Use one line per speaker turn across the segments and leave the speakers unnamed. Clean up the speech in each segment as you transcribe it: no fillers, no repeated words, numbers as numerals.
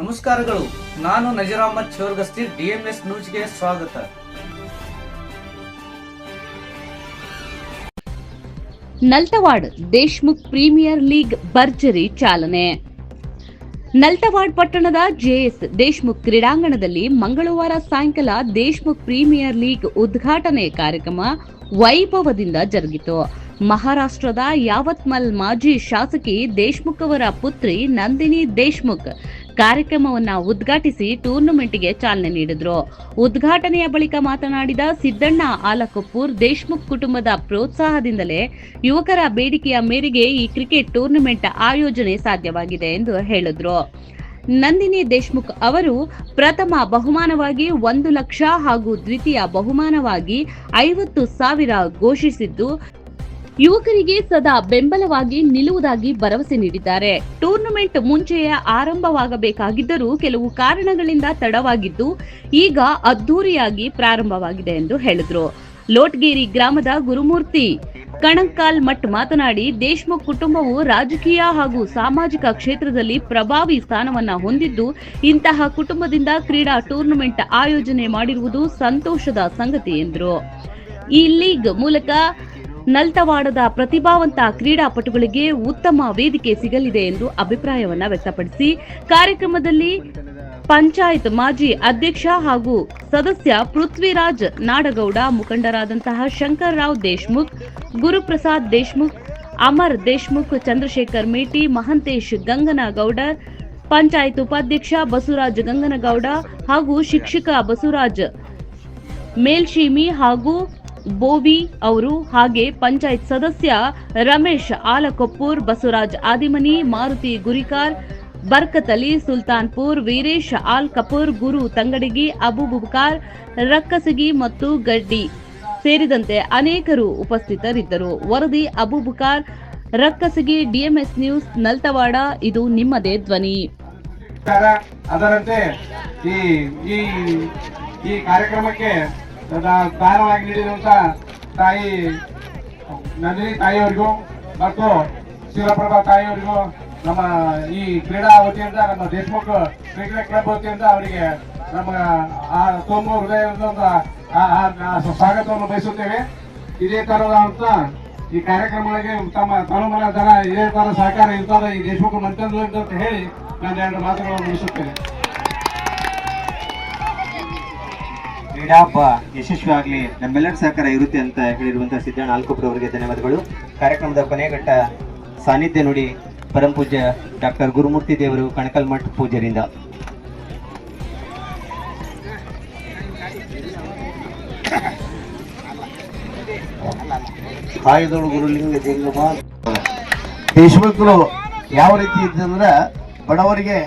ನಮಸ್ಕಾರಗಳು. ನಾನು ನಜೀರ್ ಅಹಮದ್ ಚೋರ್ಗಸ್ತಿ, DMS ನ್ಯೂಸ್ಗೆ ಸ್ವಾಗತ.
ನಲ್ತವಾಡ್ ದೇಶ್ಮುಖ್ ಪ್ರೀಮಿಯರ್ ಲೀಗ್ ಭರ್ಜರಿ ಚಾಲನೆ. ನಲ್ತವಾಡ್ ಪಟ್ಟಣದ JS ದೇಶ್ಮುಖ್ ಕ್ರೀಡಾಂಗಣದಲ್ಲಿ ಮಂಗಳವಾರ ಸಾಯಂಕಾಲ ದೇಶ್ಮುಖ್ ಪ್ರೀಮಿಯರ್ ಲೀಗ್ ಉದ್ಘಾಟನೆ ಕಾರ್ಯಕ್ರಮ ವೈಭವದಿಂದ ಜರುಗಿತು. ಮಹಾರಾಷ್ಟ್ರದ ಯಾವತ್ಮಲ್ ಮಾಜಿ ಶಾಸಕಿ ದೇಶ್ಮುಖ್ ಅವರ ಪುತ್ರಿ ನಂದಿನಿ ದೇಶ್ಮುಖ್ ಕಾರ್ಯಕ್ರಮವನ್ನು ಉದ್ಘಾಟಿಸಿ ಟೂರ್ನಮೆಂಟ್ಗೆ ಚಾಲನೆ ನೀಡಿದರು. ಉದ್ಘಾಟನೆಯ ಬಳಿಕ ಮಾತನಾಡಿದ ಸಿದ್ದಣ್ಣ ಆಲಕಪ್ಪೂರ್, ದೇಶ್ಮುಖ್ ಕುಟುಂಬದ ಪ್ರೋತ್ಸಾಹದಿಂದಲೇ ಯುವಕರ ಬೇಡಿಕೆಯ ಮೇರೆಗೆ ಈ ಕ್ರಿಕೆಟ್ ಟೂರ್ನಮೆಂಟ್ ಆಯೋಜನೆ ಸಾಧ್ಯವಾಗಿದೆ ಎಂದು ಹೇಳಿದರು. ನಂದಿನಿ ದೇಶ್ಮುಖ್ ಅವರು ಪ್ರಥಮ ಬಹುಮಾನವಾಗಿ 1 ಲಕ್ಷ ಹಾಗೂ ದ್ವಿತೀಯ ಬಹುಮಾನವಾಗಿ 50,000 ಘೋಷಿಸಿದ್ದು, ಯುವಕರಿಗೆ ಸದಾ ಬೆಂಬಲವಾಗಿ ನಿಲ್ಲುವುದಾಗಿ ಭರವಸೆ ನೀಡಿದ್ದಾರೆ. ಟೂರ್ನಮೆಂಟ್ ಮುಂಚೆಯೇ ಆರಂಭವಾಗಬೇಕಾಗಿದ್ದರೂ ಕೆಲವು ಕಾರಣಗಳಿಂದ ತಡವಾಗಿದ್ದು ಈಗ ಅದ್ದೂರಿಯಾಗಿ ಪ್ರಾರಂಭವಾಗಿದೆ ಎಂದು ಹೇಳಿದರು. ಲೋಟ್ಗೇರಿ ಗ್ರಾಮದ ಗುರುಮೂರ್ತಿ ಕಣಂಕಾಲ್ ಮಠ್ ಮಾತನಾಡಿ, ದೇಶ್ಮುಖ್ ಕುಟುಂಬವು ರಾಜಕೀಯ ಹಾಗೂ ಸಾಮಾಜಿಕ ಕ್ಷೇತ್ರದಲ್ಲಿ ಪ್ರಭಾವಿ ಸ್ಥಾನವನ್ನ ಹೊಂದಿದ್ದು, ಇಂತಹ ಕುಟುಂಬದಿಂದ ಕ್ರೀಡಾ ಟೂರ್ನಮೆಂಟ್ ಆಯೋಜನೆ ಮಾಡಿರುವುದು ಸಂತೋಷದ ಸಂಗತಿ ಎಂದರು. ಈ ಲೀಗ್ ಮೂಲಕ ನಲ್ತವಾಡದ ಪ್ರತಿಭಾವಂತ ಕ್ರೀಡಾಪಟುಗಳಿಗೆ ಉತ್ತಮ ವೇದಿಕೆ ಸಿಗಲಿದೆ ಎಂದು ಅಭಿಪ್ರಾಯವನ್ನ ವ್ಯಕ್ತಪಡಿಸಿ, ಕಾರ್ಯಕ್ರಮದಲ್ಲಿ ಪಂಚಾಯತ್ ಮಾಜಿ ಅಧ್ಯಕ್ಷ ಹಾಗೂ ಸದಸ್ಯ ಪೃಥ್ವಿರಾಜ್ ನಾಡಗೌಡ, ಮುಖಂಡರಾದಂತಹ ಶಂಕರ್ರಾವ್ ದೇಶ್ಮುಖ್, ಗುರುಪ್ರಸಾದ್ ದೇಶ್ಮುಖ್, ಅಮರ್ ದೇಶ್ಮುಖ್, ಚಂದ್ರಶೇಖರ್ ಮೇಟಿ, ಮಹಂತೇಶ್ ಗಂಗನಗೌಡರ್, ಪಂಚಾಯತ್ ಉಪಾಧ್ಯಕ್ಷ ಬಸವರಾಜ್ ಗಂಗನಗೌಡ ಹಾಗೂ ಶಿಕ್ಷಕ ಬಸವರಾಜ್ ಮೇಲ್ಶೀಮಿ ಹಾಗೂ ಬೋವಿ ಅವರು, ಹಾಗೆ ಪಂಚಾಯತ್ ಸದಸ್ಯ ರಮೇಶ್ ಆಲಕೊಪ್ಪೂರ್, ಬಸವರಾಜ್ ಆದಿಮನಿ, ಮಾರುತಿ ಗುರಿಕಾರ್, ಬರ್ಕತ್ ಅಲಿ, ಸುಲ್ತಾನ್ಪುರ್, ವೀರೇಶ್ ಆಲ್ ಕಪೂರ್, ಗುರು ತಂಗಡಗಿ, ಅಬೂಬಕಾರ್ ರಕ್ಕಸಗಿ ಮತ್ತು ಗಡ್ಡಿ ಸೇರಿದಂತೆ ಅನೇಕರು ಉಪಸ್ಥಿತರಿದ್ದರು. ವರದಿ ಅಬೂಬಕಾರ್ ರಕ್ಕಸಗಿ, DMS ನ್ಯೂಸ್, ನಲ್ತವಾಡ. ಇದು ನಿಮ್ಮದೇ ಧ್ವನಿ.
ಅದರಂತೆ ಈ ಕಾರ್ಯಕ್ರಮಕ್ಕೆ ದಾನವಾಗಿ ನೀಡಿರುವಂತ ತಾಯಿ ನಂದಿನಿ ತಾಯಿಯವರಿಗೂ ಮತ್ತು ಶಿವಪ್ರಭಾ ತಾಯಿಯವರಿಗೂ ನಮ್ಮ ಈ ಕ್ರೀಡಾ ವತಿಯಿಂದ, ನಮ್ಮ ದೇಶ್ಮುಖ್ ಕ್ರಿಕೆಟ್ ಕ್ಲಬ್ ವತಿಯಿಂದ ಅವರಿಗೆ ನಮ್ಮ ತುಂಬ ಹೃದಯದ ಸ್ವಾಗತವನ್ನು ಬಯಸುತ್ತೇವೆ. ಇದೇ ತರದಂತ ಈ ಕಾರ್ಯಕ್ರಮಗಳಿಗೆ ತಮ್ಮ ತನುಮನ ಜನ ಇದೇ ತರ ಸಹಕಾರ ಇರ್ತಾರೆ ಈ ದೇಶ್ಮುಖ್ ಮಂತ್ರಿ ಅಂತ ಹೇಳಿ ನಾನು 2 ಮಾತುಗಳನ್ನು ಮುಗಿಸುತ್ತೇನೆ.
ಕ್ರೀಡಾ ಹಬ್ಬ ಯಶಸ್ವಿ ಆಗಲಿ, ನಮ್ಮೆಲ್ಲರ ಸಹಕಾರ ಇರುತ್ತೆ ಅಂತ ಹೇಳಿರುವಂತಹ ಸಿದ್ದಣ್ಣ ಆಲ್ಕುಪ್ರ ಅವರಿಗೆ ಧನ್ಯವಾದಗಳು. ಕಾರ್ಯಕ್ರಮದ ಕೊನೆಘಟ್ಟ ಸಾನ್ನಿಧ್ಯ ನುಡಿ ಪರಂ ಪೂಜ್ಯ ಡಾಕ್ಟರ್ ಗುರುಮೂರ್ತಿ ದೇವರು, ಕಣಕಲ್ ಮಠ್ ಪೂಜ್ಯರಿಂದ.
ಆಯುಧಗಳು ಗುರುಲಿಂಗ ಜಂಗಮ ದೇಶಭಕ್ತರು ಯಾವ ರೀತಿ ಇದ್ದಂದ್ರೆ ಬಡವರಿಗೆ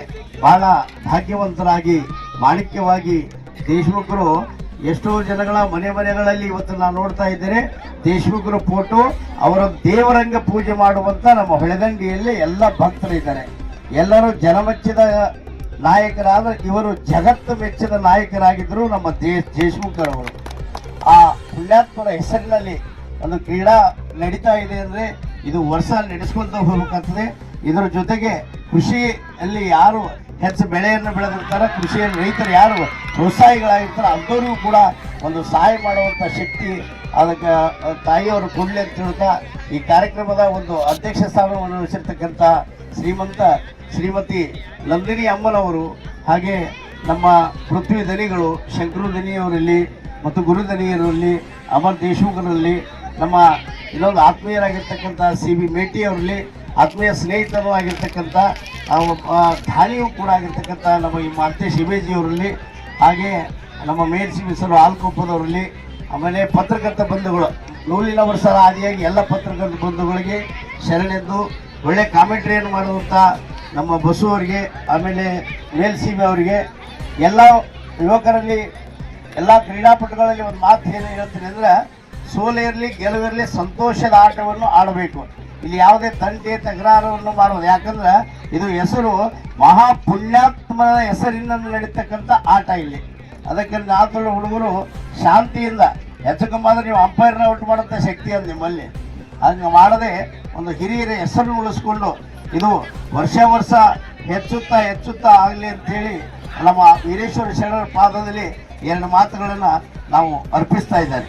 ಬಹಳ ಭಾಗ್ಯವಂತರಾಗಿ ಮಾಣಿಕ್ಯವಾಗಿ ದೇಶಮುಖರು ಎಷ್ಟೋ ಜನಗಳ ಮನೆಗಳಲ್ಲಿ ಇವತ್ತು ನಾನು ನೋಡ್ತಾ ಇದ್ದೇನೆ. ದೇಶಮುಖರ ಫೋಟೋ ಅವರ ದೇವರಂಗ ಪೂಜೆ ಮಾಡುವಂತ ನಮ್ಮ ಹೊಳೆದಂಡಿಯಲ್ಲಿ ಎಲ್ಲ ಭಕ್ತರಿದ್ದಾರೆ. ಎಲ್ಲರೂ ಜನಮೆಚ್ಚಿದ ನಾಯಕರಾದ ಇವರು ಜಗತ್ತು ಮೆಚ್ಚಿದ ನಾಯಕರಾಗಿದ್ದರು ನಮ್ಮ ದೇಶಮುಖರವರು. ಆ ಪುಣ್ಯಾತ್ಮರ ಹೆಸರಿನಲ್ಲಿ ಒಂದು ಕ್ರೀಡಾ ನಡೀತಾ ಇದೆ ಅಂದರೆ ಇದು ವರ್ಷ ನಡೆಸ್ಕೊಂತ ಹೋಗ್ಬೇಕಾಗ್ತದೆ. ಇದರ ಜೊತೆಗೆ ಕೃಷಿಯಲ್ಲಿ ಯಾರು ಹೆಚ್ಚು ಬೆಳೆಯನ್ನು ಬೆಳೆದಿರ್ತಾರೆ, ಕೃಷಿಯಲ್ಲಿ ರೈತರು ಯಾರು ಪ್ರೋತ್ಸಾಹಿಗಳಾಗಿರ್ತಾರೆ ಅಂಥವ್ರಿಗೂ ಕೂಡ ಒಂದು ಸಹಾಯ ಮಾಡುವಂಥ ಶಕ್ತಿ ಅದಕ್ಕೆ ತಾಯಿಯವರು ಕೊಡಲಿ ಅಂತ ಹೇಳ್ತಾ, ಈ ಕಾರ್ಯಕ್ರಮದ ಒಂದು ಅಧ್ಯಕ್ಷ ಸ್ಥಾನವನ್ನು ವಹಿಸಿರ್ತಕ್ಕಂಥ ಶ್ರೀಮತಿ ನಂದಿನಿ ಅಮ್ಮನವರು, ಹಾಗೆ ನಮ್ಮ ಪೃಥ್ವಿ ದನಿಗಳು ಶಂಕರು ದನಿಯವರಲ್ಲಿ ಮತ್ತು ಗುರು ದನಿಯರಲ್ಲಿ, ಅಮರ್ ದೇಶ್ಮುಖರಲ್ಲಿ, ನಮ್ಮ ಇನ್ನೊಂದು ಆತ್ಮೀಯರಾಗಿರ್ತಕ್ಕಂಥ CB ಮೇಟಿ ಅವರಲ್ಲಿ, ಆತ್ಮೀಯ ಸ್ನೇಹಿತರು ಆಗಿರ್ತಕ್ಕಂಥ ಧಾನಿಯೂ ಕೂಡ ಆಗಿರ್ತಕ್ಕಂಥ ನಮ್ಮ ಈ ಮಾತೆ ಶಿವೇಜಿಯವರಲ್ಲಿ, ಹಾಗೆ ನಮ್ಮ ಮೇಲ್ಸಿಮಿಸರು ಆಲ್ಕೊಪ್ಪದವರಲ್ಲಿ, ಆಮೇಲೆ ಪತ್ರಕರ್ತ ಬಂಧುಗಳು, ನೂಲಿನ ವರ್ಷದ ಆದಿಯಾಗಿ ಎಲ್ಲ ಪತ್ರಕರ್ತ ಬಂಧುಗಳಿಗೆ ಶರಣೆಂದು ಒಳ್ಳೆ ಕಾಮೆಂಟ್ರಿಯನ್ನು ಮಾಡುವಂಥ ನಮ್ಮ ಬಸು ಅವರಿಗೆ, ಆಮೇಲೆ ಮೇಲ್ಸೀಮೆ ಅವರಿಗೆ, ಎಲ್ಲ ಯುವಕರಲ್ಲಿ ಎಲ್ಲ ಕ್ರೀಡಾಪಟುಗಳಲ್ಲಿ ಒಂದು ಮಾತು ಏನು ಹೇಳ್ತೀನಿ ಅಂದರೆ, ಸೋಲಿರಲಿ ಗೆಲುವಿರಲಿ ಸಂತೋಷದ ಆಟವನ್ನು ಆಡಬೇಕು. ಇಲ್ಲಿ ಯಾವುದೇ ತಂಟೆ ತಕರಾರವನ್ನು ಮಾಡೋದು, ಯಾಕಂದ್ರೆ ಇದು ಹೆಸರು ಮಹಾಪುಣ್ಯಾತ್ಮನ ಹೆಸರಿನಿಂದ ನಡೀತಕ್ಕಂಥ ಆಟ ಇಲ್ಲಿ. ಅದಕ್ಕೆ ನಾಲ್ಕು ಹುಡುಗರು ಶಾಂತಿಯಿಂದ ಹೆಚ್ಚು ಕಮ್ಮಾದ್ರೆ ನೀವು ಅಂಪೈರ್ನ ಔಟ್ ಮಾಡೋಂಥ ಶಕ್ತಿ ಅದು ನಿಮ್ಮಲ್ಲಿ. ಹಂಗೆ ಮಾಡದೆ ಒಂದು ಹಿರಿಯರ ಹೆಸರನ್ನು ಉಳಿಸ್ಕೊಂಡು ಇದು ವರ್ಷ ಹೆಚ್ಚುತ್ತಾ ಹೆಚ್ಚುತ್ತಾ ಆಗಲಿ ಅಂತೇಳಿ ನಮ್ಮ ವೀರೇಶ್ವರ ಶರಣರ ಪಾದದಲ್ಲಿ 2 ಮಾತುಗಳನ್ನು ನಾವು ಅರ್ಪಿಸ್ತಾ ಇದ್ದಾರೆ.